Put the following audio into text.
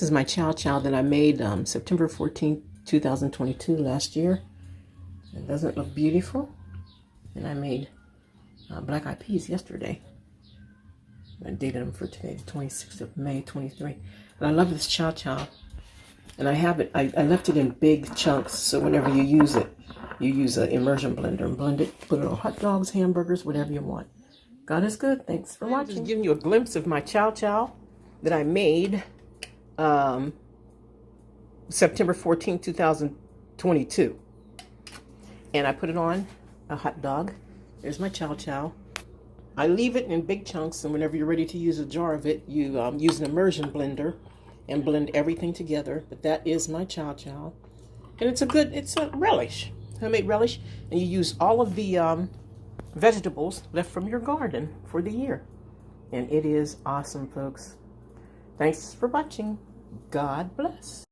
This is my chow chow that I made September 14th, 2022, last year. It doesn't look beautiful. And I made black eyed peas yesterday. I dated them for today, the 26th of May, 23. And I love this chow chow. And I have it, I left it in big chunks, so whenever you use it, you use an immersion blender and blend it, put it on hot dogs, hamburgers, whatever you want. God is good. Thanks for watching. Just giving you a glimpse of my chow chow that I made September 14, 2022. And I put it on a hot dog. There's my chow chow. I leave it in big chunks, and whenever you're ready to use a jar of it, you use an immersion blender and blend everything together. But that is my chow chow. And it's a relish, homemade relish. And you use all of the vegetables left from your garden for the year. And it is awesome, folks. Thanks for watching. God bless.